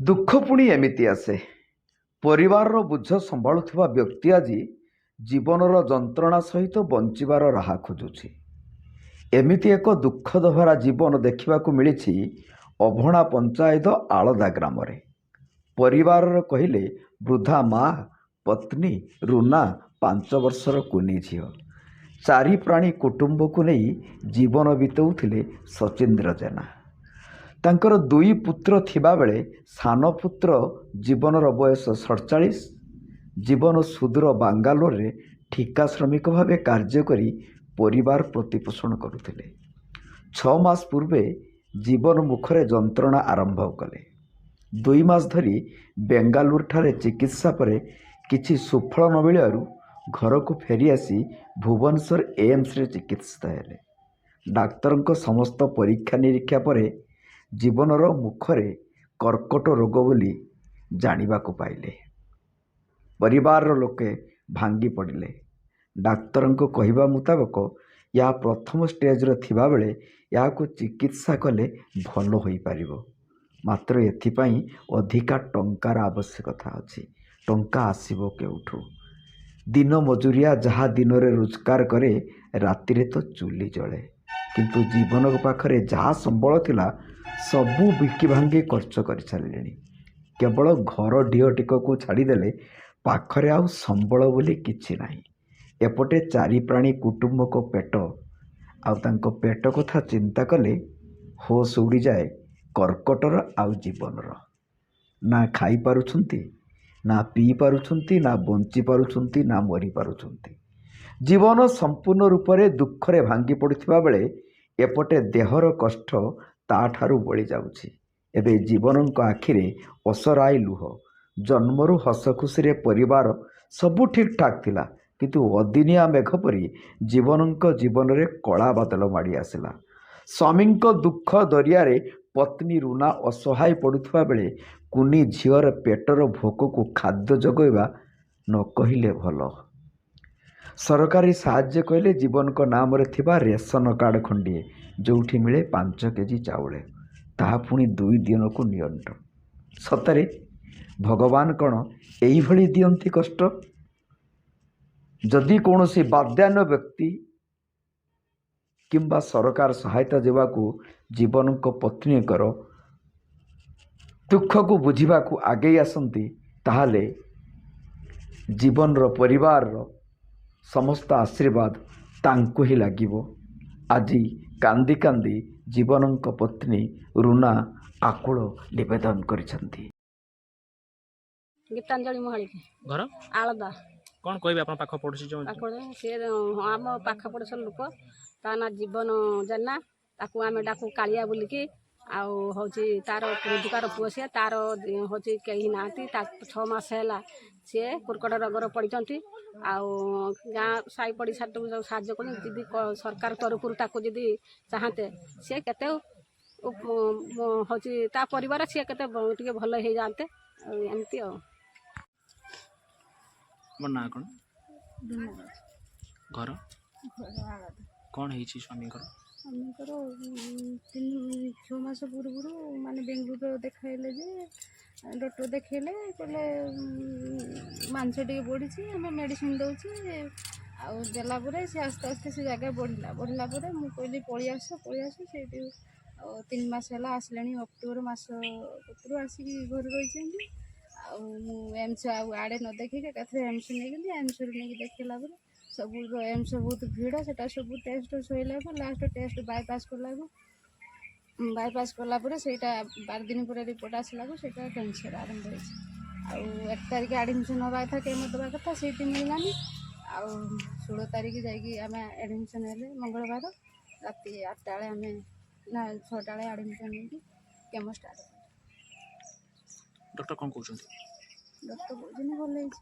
ଦୁଃଖ ପୁଣି ଏମିତି ଆସେ। ପରିବାରର ବୋଝ ସମ୍ଭାଳୁଥିବା ବ୍ୟକ୍ତି ଆଜି ଜୀବନର ଯନ୍ତ୍ରଣା ସହିତ ବଞ୍ଚିବାର ରାହା ଖୋଜୁଛି। ଏମିତି ଏକ ଦୁଃଖଦ ଭରା ଜୀବନ ଦେଖିବାକୁ ମିଳିଛି ଅଭଣା ପଞ୍ଚାୟତ ଆଳଦା ଗ୍ରାମରେ। ପରିବାରର କହିଲେ ବୃଦ୍ଧା ମା, ପତ୍ନୀ ରୁନା, 5 ବର୍ଷର କୁନି ଝିଅ। 4 ପ୍ରାଣୀ କୁଟୁମ୍ବକୁ ନେଇ ଜୀବନ ବିତାଉଥିଲେ ସଚିନ୍ଦ୍ର ଜେନା। ତାଙ୍କର 2 ପୁତ୍ର ଥିବାବେଳେ ସାନ ପୁତ୍ର ଜୀବନର ବୟସ 47। ଜୀବନ ସୁଦୂର ବାଙ୍ଗାଲୋରରେ ଠିକା ଶ୍ରମିକ ଭାବେ କାର୍ଯ୍ୟ କରି ପରିବାର ପ୍ରତିପୋଷଣ କରୁଥିଲେ। 6 ମାସ ପୂର୍ବେ ଜୀବନ ମୁଖରେ ଯନ୍ତ୍ରଣା ଆରମ୍ଭ କଲେ। 2 ମାସ ଧରି ବେଙ୍ଗାଲୁରୁଠାରେ ଚିକିତ୍ସା ପରେ କିଛି ସୁଫଳ ନ ମିଳିବାରୁ ଘରକୁ ଫେରିଆସି ଭୁବନେଶ୍ୱର ଏମ୍ସରେ ଚିକିତ୍ସିତ ହେଲେ। ଡାକ୍ତରଙ୍କ ସମସ୍ତ ପରୀକ୍ଷା ନିରୀକ୍ଷା ପରେ ଜୀବନର ମୁଖରେ କର୍କଟ ରୋଗ ବୋଲି ଜାଣିବାକୁ ପାଇଲେ। ପରିବାରର ଲୋକେ ଭାଙ୍ଗି ପଡ଼ିଲେ। ଡାକ୍ତରଙ୍କ କହିବା ମୁତାବକ ଏହା ପ୍ରଥମ ଷ୍ଟେଜର ଥିବାବେଳେ ଏହାକୁ ଚିକିତ୍ସା କଲେ ଭଲ ହୋଇପାରିବ। ମାତ୍ର ଏଥିପାଇଁ ଅଧିକା ଟଙ୍କାର ଆବଶ୍ୟକତା ଅଛି। ଟଙ୍କା ଆସିବ କେଉଁଠୁ? ଦିନ ମଜୁରିଆ ଯାହା ଦିନରେ ରୋଜଗାର କରେ ରାତିରେ ତ ଚୁଲି ଜଳେ। କିନ୍ତୁ ଜୀବନଙ୍କ ପାଖରେ ଯାହା ସମ୍ବଳ ଥିଲା ସବୁ ବିକି ଭାଙ୍ଗି ଖର୍ଚ୍ଚ କରିସାରିଲେଣି। କେବଳ ଘର ଢିଅଟିକକୁ ଛାଡ଼ିଦେଲେ ପାଖରେ ଆଉ ସମ୍ବଳ ବୋଲି କିଛି ନାହିଁ। ଏପଟେ 4 ପ୍ରାଣୀ କୁଟୁମ୍ବଙ୍କ ପେଟ, ଆଉ ତାଙ୍କ ପେଟ କଥା ଚିନ୍ତା କଲେ ହୋସ ଉଡ଼ିଯାଏ କର୍କଟର ଆଉ ଜୀବନର। ନା ଖାଇପାରୁଛନ୍ତି, ନା ପିଇ ପାରୁଛନ୍ତି, ନା ବଞ୍ଚି ପାରୁଛନ୍ତି, ନା ମରିପାରୁଛନ୍ତି। ଜୀବନ ସମ୍ପୂର୍ଣ୍ଣ ରୂପରେ ଦୁଃଖରେ ଭାଙ୍ଗି ପଡ଼ୁଥିବା ବେଳେ ଏପଟେ ଦେହର କଷ୍ଟ ତାଠାରୁ ବଳି ଯାଉଛି। ଏବେ ଜୀବନଙ୍କ ଆଖିରେ ଅସରାଏ ଲୁହ। ଜନ୍ମରୁ ହସ ଖୁସିରେ ପରିବାର ସବୁ ଠିକ୍ ଠାକ୍ ଥିଲା, କିନ୍ତୁ ଅଦିନିଆ ମେଘ ପରି ଜୀବନଙ୍କ ଜୀବନରେ କଳା ବାଦଲ ମାଡ଼ି ଆସିଲା। ସ୍ୱାମୀଙ୍କ ଦୁଃଖ ଦରିଆରେ ପତ୍ନୀ ରୁନା ଅସହାୟ ପଡ଼ୁଥିବା ବେଳେ କୁନି ଝିଅର ପେଟର ଭୋକକୁ ଖାଦ୍ୟ ଯୋଗାଇବା ନ କହିଲେ ଭଲ। ସରକାରୀ ସାହାଯ୍ୟ କହିଲେ ଜୀବନଙ୍କ ନାମରେ ଥିବା ରେସନ କାର୍ଡ଼ ଖଣ୍ଡିଏ, ଯେଉଁଠି ମିଳେ 5 କେଜି ଚାଉଳ, ତାହା ପୁଣି 2 ଦିନକୁ ନିଅଣ୍ଟ। ସତରେ ଭଗବାନ କ'ଣ ଏଇଭଳି ଦିଅନ୍ତି କଷ୍ଟ? ଯଦି କୌଣସି ବାଦ୍ୟାନ୍ୟ ବ୍ୟକ୍ତି କିମ୍ବା ସରକାର ସହାୟତା ଦେବାକୁ ଜୀବନଙ୍କ ପତ୍ନୀଙ୍କର ଦୁଃଖକୁ ବୁଝିବାକୁ ଆଗେଇ ଆସନ୍ତି, ତାହେଲେ ଜୀବନର ପରିବାରର ସମସ୍ତ ଆଶୀର୍ବାଦ ତାଙ୍କୁ ହିଁ ଲାଗିବ। ଆଜି କାନ୍ଦି କାନ୍ଦି ଜୀବନଙ୍କ ପତ୍ନୀ ରୁନା ଆକୁଳ ନିବେଦନ କରିଛନ୍ତି। ଗୀତାଞ୍ଜଳି ମହାଳିକ, ଘର ଆଳଦା। କ'ଣ କହିବେ ଆପଣ ପାଖ ପଡ଼ୋଶୀ ଯେଉଁ ସିଏ ଆମ ପାଖ ପଡ଼ୋଶୀ ଲୋକ, ତା ନାଁ ଜୀବନ ଜେନା। ତାକୁ ଆମେ ଡାକୁ କାଳିଆ ବୋଲିକି। ଆଉ ହେଉଛି ତାର ରୋଜଗାର ପୁଅ ସିଏ, ତାର ହେଉଛି କେହି ନାହାନ୍ତି। ତା 6 ମାସ ହେଲା ସିଏ କର୍କଟ ରୋଗରେ ପଡ଼ିଛନ୍ତି। ଆଉ ଗାଁ ସାହି ପଡ଼ିଶା ସବୁ ସାହାଯ୍ୟ କଲେ। ଯଦି ସରକାର ତରଫରୁ ତାକୁ ଯଦି ଚାହାନ୍ତେ ସିଏ କେତେ ହେଉଛି ତା ପରିବାର ସିଏ କେତେ ଟିକେ ଭଲ ହେଇଯାଆନ୍ତେ। ଆଉ ଏମିତି ଆଉ। ମୋ ନାଁ କ'ଣ? ଘର କ'ଣ ହେଇଛି ସ୍ୱାମୀଙ୍କର? ସ୍ୱାମୀଙ୍କର 6 ମାସ ପୂର୍ବରୁ ମାନେ ବେଙ୍ଗୁଲୁରୁ ଦେଖାଇଲେ ଯେ ଡକ୍ଟର ଦେଖେଇଲେ, କହିଲେ ମାଂସ ଟିକେ ବଢ଼ିଛି, ଆମେ ମେଡ଼ିସିନ ଦେଉଛି। ଆଉ ଦେଲା ପରେ ସେ ଆସ୍ତେ ଆସ୍ତେ ସେ ଜାଗା ବଢ଼ିଲା ପରେ ମୁଁ କହିଲି ପଳେଇ ଆସ। ସେଇଠି 3 ମାସ ହେଲା ଆସିଲେଣି। ଅକ୍ଟୋବର ମାସ ପୂର୍ବରୁ ଆସିକି ଘରେ ରହିଛନ୍ତି। ଆଉ ମୁଁ ଏମ୍ସ ଆଉ ଆଡ଼େ ନ ଦେଖିକି ଏକାଥରେ ଏମ୍ସ ନେଇଗଲି। ଏମ୍ସରୁ ନେଇକି ଦେଖେଇଲା ପରେ ସବୁ ଏମ୍ସ ବହୁତ ଭିଡ଼, ସେଟା ସବୁ ଟେଷ୍ଟ ସରିଲାକୁ ଲାଷ୍ଟ ଟେଷ୍ଟ ବାଇପାସ୍ କଲା ପରେ ସେଇଟା 12 ଦିନ ପରେ ରିପୋର୍ଟ ଆସିଲାକୁ ସେଇଟା କ୍ୟାନ୍ସର ଆରମ୍ଭ ହେଇଛି। ଆଉ 1 ତାରିଖ ଆଡ଼ମିସନ୍ ହେବା କଥା, କେମୋ ଦେବା କଥା, ସେଇଠି ମିଳିଲାନି। ଆଉ 16 ତାରିଖ ଯାଇକି ଆମେ ଆଡ଼ମିସନ୍ ହେଲେ, ମଙ୍ଗଳବାର ରାତି 8ଟା ବେଳେ ଆମେ 6ଟା ବେଳେ ଆଡ଼ମିସନ୍ ହେଇକି କେମୋ ଷ୍ଟାର୍ଟ କଲେ। ଡକ୍ଟର କ'ଣ କହୁଛନ୍ତି? ଡକ୍ଟର କହୁଛନ୍ତି ଭଲ ହେଇଛି।